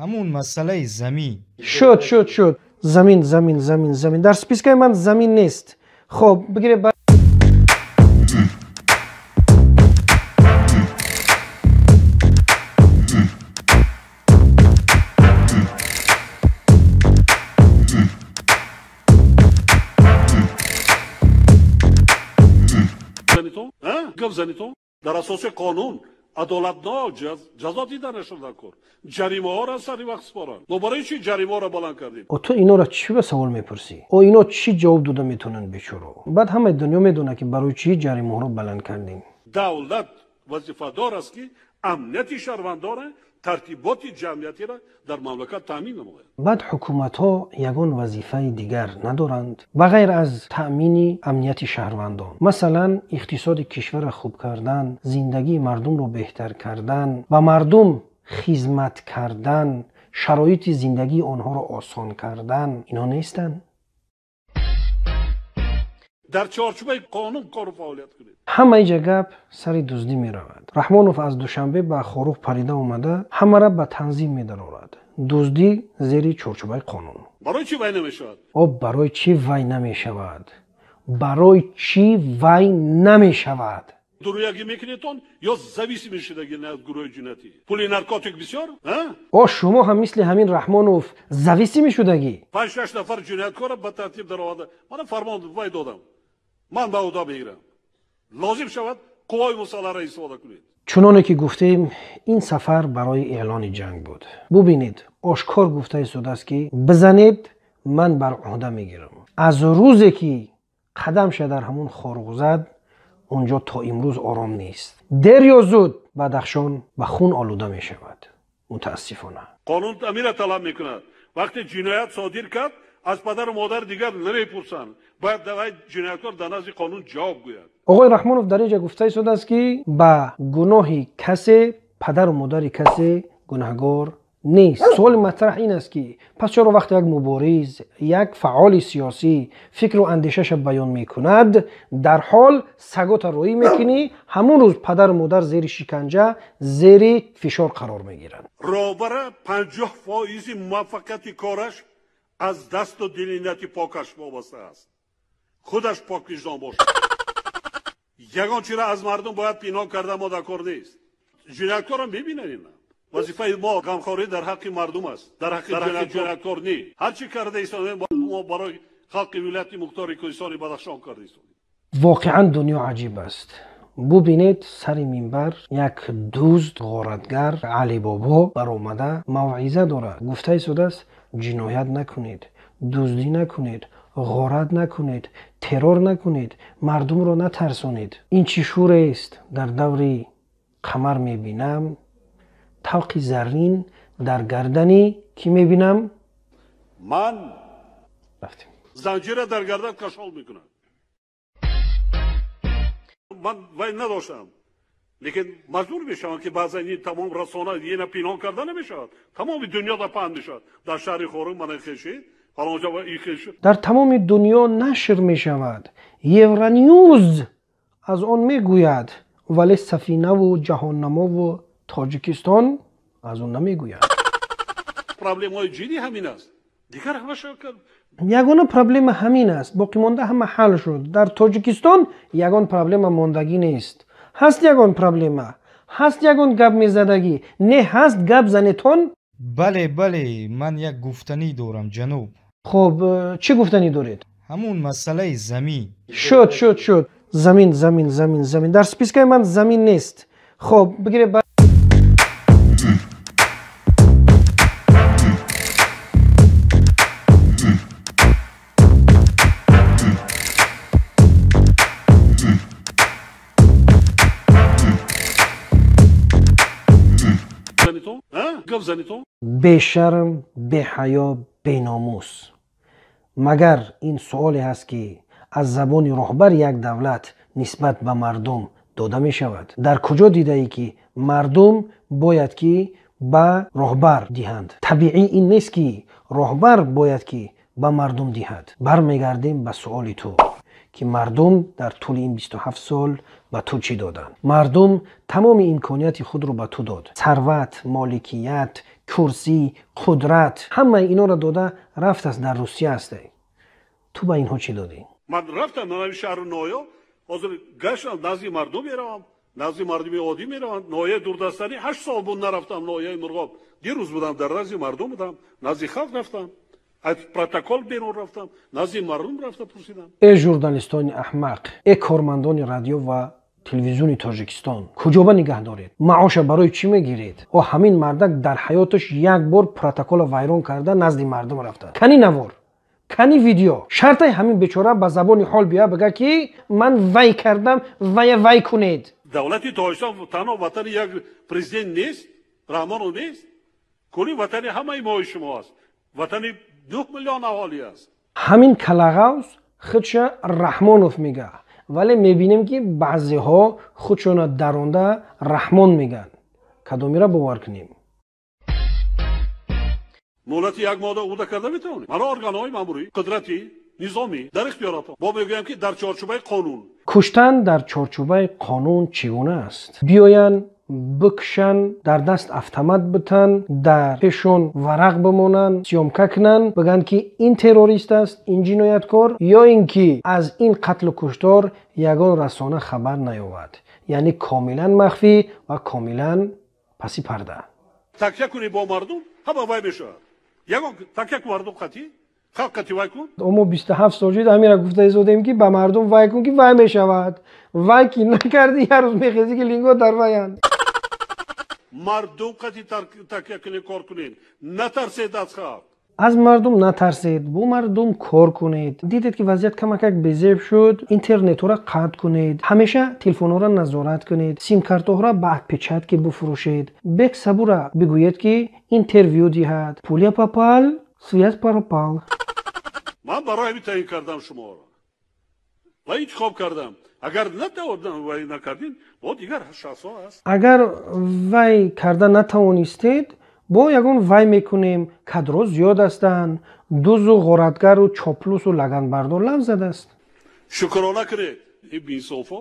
همون مسئله زمین. شد زمین در سپیسکای من زمین نیست. خب بگیره گپ زنی تو در اساس قانون عدالتناک جزا دیده نشده کن. جریمه ها را سری وقت سپارن. ما برای چی جریمه ها را بلند کردیم؟ تو اینا را چی به سوال میپرسی؟ او اینا چی جواب داده میتونن بیچاره؟ بعد همه دنیا میدونه که برای چی جریمه ها رو بلند کردیم. دولت وظیفه دار است که امنیت شهروندان ترتیبات جمعیتی را در مملکت تامین نماید. بعد حکومت ها یگان وظیفه دیگر ندارند و غیر از تأمین امنیت شهروندان، مثلا اقتصاد کشور خوب کردن، زندگی مردم رو بهتر کردن و مردم خدمت کردن، شرایط زندگی آنها رو آسان کردن، اینا نیستن؟ در چارچوب قانون کار و فعالیت کنید. همه جا گپ سر دزدی می رود. رحمانوف از دوشنبه به خروغ پریده اومده، همه را به تنظیم می درآورد. دزدی زیر چارچوب قانون. برای چی وای نمی شود؟ برای چی وای نمی شود؟ برای چی وای نمی شود؟ درویگی میکنیتون یا زویسی میشدگی از گروه جنتی؟ پولی نارکوتیک بسیار؟ شما هم مثل همین رحمانوف زویسی میشدگی؟ 5-6 نفر جنایتکار به ترتیب در آورده. من فرمان وای دادم. من به عهده میگیرم. لازم شود قوای مسلح را استفاده کنید. چنانه که گفتیم این سفر برای اعلان جنگ بود. ببینید آشکار گفته شده است که بزنید من بر عهده میگیرم. از روزی که قدم شه در همون خارق زد اونجا تا امروز آرام نیست. دیر یا زود بدخشان به خون آلوده می شود. متاسفانه قانون امیر طلب میکند وقتی جنایت صادر کرد از پدر و مادر دیگر نمیپرسند، باید جنایتکار در نزد قانون جواب گوید. آقای رحمانوف در اینجا گفته شده است که به گناه کسی پدر و مادر کسی گناهگار نیست. سوال مطرح این است که پس چرا وقتی یک مبارز، یک فعال سیاسی فکر و اندیشش بیان میکند در حال سگات روی میکنی، همون روز پدر و مادر زیر شکنجه، زیر فشار قرار میگیرند. رابره 50% موفقیت کارش از دست و دل پاکش وابسته است. خودش پاک وجدان باشه. یگان چیز را از مردم باید پنهان کرده ما دکار نیست. جنایتکار را میبینن اینا. وظیفه ما غمخواری در حق مردم است، در حق جنایتکار نیست. هر چی کرده ایستان ما برای خلق ولایت مختار کردستان بدخشان کرده ایستان. واقعا دنیا عجیب است. ببینید سر منبر یک دزد غارتگر علی بابا بر آمده موعظه دارد. گفته شده است جنایت نکنید، دزدی نکنید، غارت نکنید، ترور نکنید، مردم را نترسانید. این چی شور است؟ در دور قمر میبینم طوق زرین در گردنی کی میبینم؟ من رفتیم. زنجیر در گردن کشال میکنم. من وای نداشتم، لیکن مجبور میشم که بعضا این تمام رسانه یه پنهان کرده نمیشود. تمام دنیا در پهن میشود. در شهر خورم من خیشید حالا اونجا این خیشید در تمام دنیا نشر میشود. یورانیوز از آن میگوید ولی سفینه و جهاننما و تاجیکستان از اون نمیگوید. پرابلم های جدی همین است. دیگر همه شکل یگان پرابلم همین است. باقی مانده همه حل شد. در تاجیکستان یگان پرابلم ماندگی نیست. هست یگان پرابلم، هست یگان گپ میزدگی، نه هست گپ زنتون. بله من یک گفتنی دارم جناب. خب چه گفتنی دارید؟ همون مسئله زمین. شد زمین در سپیسکای من زمین نیست. خب بگیره بے شرم، بے حیا، بے ناموس. مگر این سوالی هست که از زبان رهبر یک دولت نسبت به مردم داده می شود؟ در کجا دیده ای که مردم باید که به رهبر دهند؟ طبیعی این نیست که رهبر باید که به مردم دهد. برمیگردیم به سوال تو که مردم در طول این 27 سال به تو چی دادن؟ مردم تمام امکانیت خود رو به تو داد. ثروت، مالکیت، کورسی، قدرت همه اینا را داده رفت است در روسیه است. تو به اینها چی دادی؟ من رفتم نوی شهر نویا حاضر گشتم نزدی مردم میروم نزدی مردمی عادی میروم نویه دوردستانی 8 سال بود نرفتم نویه مرغاب دیروز بودم در نزدی مردم بودم نزدی خلق رفتم از پروتکل بیرون رفتم نزدی مردم رفتم پرسیدم ای ژورنالیستان احمق، ای کارمندان رادیو و تلویزیون تاجیکستان کجا به نگه دارید؟ معاش برای چی میگیرید؟ و همین مردک در حیاتش یک بار پروتکل ویران کرده نزد مردم رفته. کنی نوار، کنی ویدیو. شرط همین بیچاره به زبان حال بیا بگه که من وی کردم وی کنید. دولتی تاجیکستان تنها وطن یک پرزیدنت نیست، رحمان نیست. کلی وطن همه ما شما است. وطن 2 میلیون اهالی است. همین کلاغاوز خودش رحمانوف میگه. ولی میبینیم که بعضی ها خودشون درونده رحمان میگن. کدومی را باور کنیم؟ مولت یک ماده اوده کرده میتونی. من ارگانهای ماموری، قدرتی، نظامی در اختیارات با میگویم که در چارچوبه قانون. کشتن در چارچوبه قانون چگونه است؟ بیاین بکشن، در دست автомат بتن، در پیشون ورق بمونن، سیامکه کنن، بگن که این تروریست است، این جنایتکار، یا اینکه از این قتل و کشتار یگان رسانه خبر نیاورد. یعنی کاملا مخفی و کاملا پسی پرده. تکیه کنی با مردم همه وای بشه. یگان تکیه مردم قطعی خلق قطعی وای کن. اما 27 سال شد همین را گفته ایزادیم که به مردم وای کن که وای میشود. وای که نکردی هر روز میخیزی که لینگو در وایند. مردم قطعی تکیه کنی کار کنین. نترسید از خلق. از مردم نترسید، با مردم کار کنید. دیدید که وضعیت کمک بی‌ضبط شد، اینترنت را قطع کنید. همیشه تلفن را نظارت کنید. سیم کارت را بعد پیچت که بفروشید. بک صبورا بگوید که اینترویو دهد. پولیا پاپال، سویت پاپال. من برای همین تعیین کردم شما را. و انتخاب کردم. اگر وای نکردین، با دیگر شخص ها هست. اگر وای کردن نتوانستید، با یگان وای میکنیم. کادرها زیاد هستند. دوز و غارتگر و چاپلوس و لگن بردار لفظ زده است. شکرانه کنید این بی صوفا.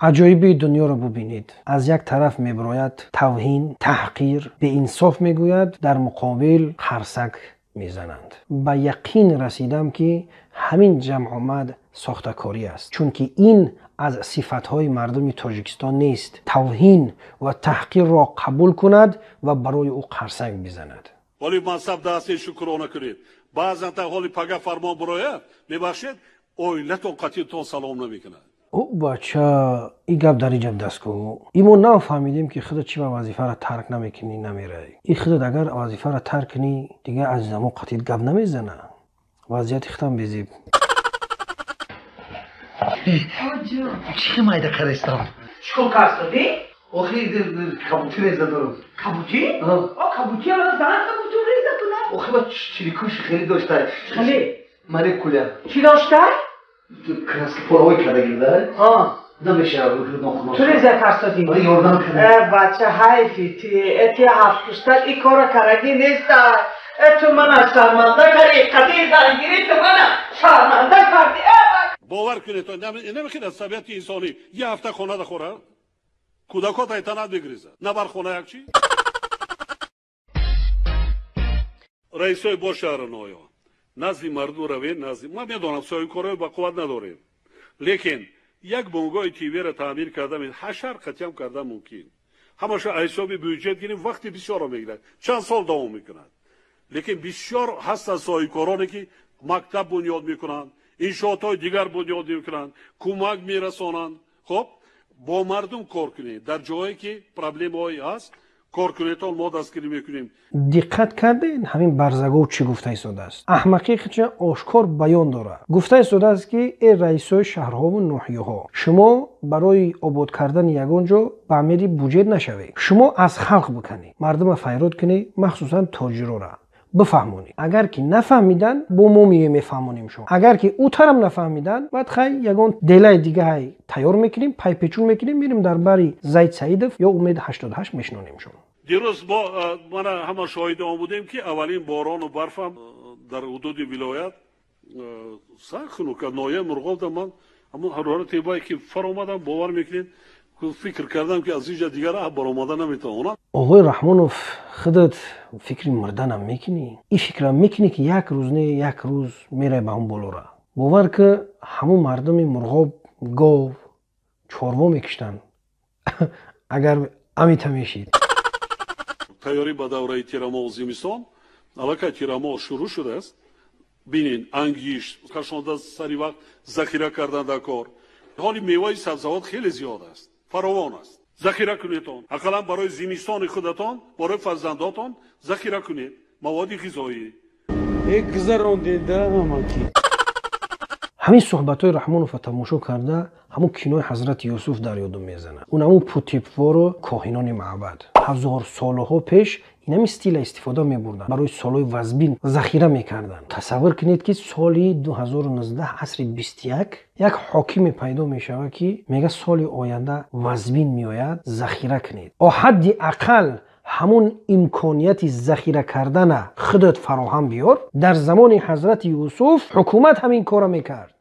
عجایب دنیا را ببینید. از یک طرف میبراید توهین، تحقیر، به انصاف میگوید، در مقابل خرسک میزنند. به یقین رسیدم که همین جمع آمد ساختکاری است، چون که این از صفتهای مردم تاجیکستان نیست. توهین و تحقیر را قبول کند و برای او خرسک بزند. ولی منصب دستی شکرانه کنید. بعضا تا حالی پگه فرمان براید میبخشید اویلتون قطعیتون سلام نمیکند. او بچه این گپ در اینجا دست کو. ایمو نفهمیدیم که خودت چی با وظیفه را ترک نمیکنی نمیره. این خودت اگر وظیفه را ترک کنی دیگه از زمو قطعیت گپ نمیزنه. وضعیت ختم بزیب. چی مایده کرستم؟ چیکار کردی؟ آخه کابوتی ریزه دارم. کابوتی؟ کابوتی هم از دهن کابوتی ریزه کنه؟ آخه با چلیکوش خیلی داشته. خیلی؟ مالی کولر. چی داشته؟ کرست پروی کرده گیرده. نمیشه نخونم. تو ریزه کردی؟ یاردم کنه. بچه حیفی تی هفت پشتر این کارا کرگی نیست. تو من شرمنده کردی قدیر زنگیری تو من شرمنده کردی. باور کنید تو نمیخید از طبیعت انسانی یه هفته خونه دخوره کودکات ایتانت بگریزه نبر خونه یک چی؟ رئیسای با شهر نویا نزدی مردم روید نزدی ما میدونم سوی کاره با قوت نداریم لیکن یک بنگاه تیوی را تعمیر کردم حشر قطعیم کردم ممکن همش حسابی بودجه گیریم وقتی بسیار رو میگیرد چند سال دوام میکنند لیکن بسیار هست از سوی کارانی که مکتب بنیاد میکنند انشاءات های دیگر بنیاد میکنند کمک میرسانند خب با مردم کار کنید در جایی که پرابلم هایی هست کار کنید تا ما دستگیری میکنیم. دقت کردین همین برزگو چی گفته ایستاده است؟ احمقی خودش آشکار بیان داره. گفته ایستاده است که ای رئیسای شهرها و ناحیه ها شما برای آباد کردن یگان جا تعمیر بودجه نشوید. شما از خلق بکنید. مردم فیرود کنید مخصوصا تاجرا را بفهمونید. اگر که نفهمیدن با ما میفهمونیم شما. اگر که او طرم نفهمیدن بعد خیلی یگان دلای دیگه های تیار میکنیم پایپیچون میکنیم میریم در بری زید سعیدف یا امید 88 میشنونیم شما. دیروز من همه شاهد آن بودیم که اولین باران و برفم در حدود ولایت سر خونو که نایه مرغاب دم من اما حرارت تیبایی که فر اومدم باور میکنین که فکر کردم که از اینجا دیگر راه برآمده نمیتونم. آقای رحمانوف خودت فکر مردنم میکنی؟ این فکرم میکنی که یک روز نه یک روز میره به اون بالا را. باور که همون مردم مرغاب گاو چاروا میکشتن اگر امیت میشید. تیاری به دوره تیرما و زمستان الان تیرما شروع شده است. ببینین انگیش کشانده سری وقت ذخیره کردن در کار. حالی میوه سبزیجات خیلی زیاد است. فراوان است. ذخیره کنیدتان. حداقل برای زمستان خودتان، برای فرزنداتان ذخیره کنید. مواد غذایی. همین صحبت های رحمانوف تماشا کرده همون کینوی حضرت یوسف در یادم میزنه. اون همون پوتیپوار و کاهنان معبد 1000 سالها پیش این هم استیل استفاده میبردن برای سالهای وزبین ذخیره میکردن. تصور کنید که سالی 2019 عصر 21 یک حاکم پیدا میشوه که میگه سال آینده وزبین میآید ذخیره کنید. حد اقل همون امکانیت ذخیره کردن خودت فراهم بیار. در زمان حضرت یوسف حکومت همین کارو میکرد.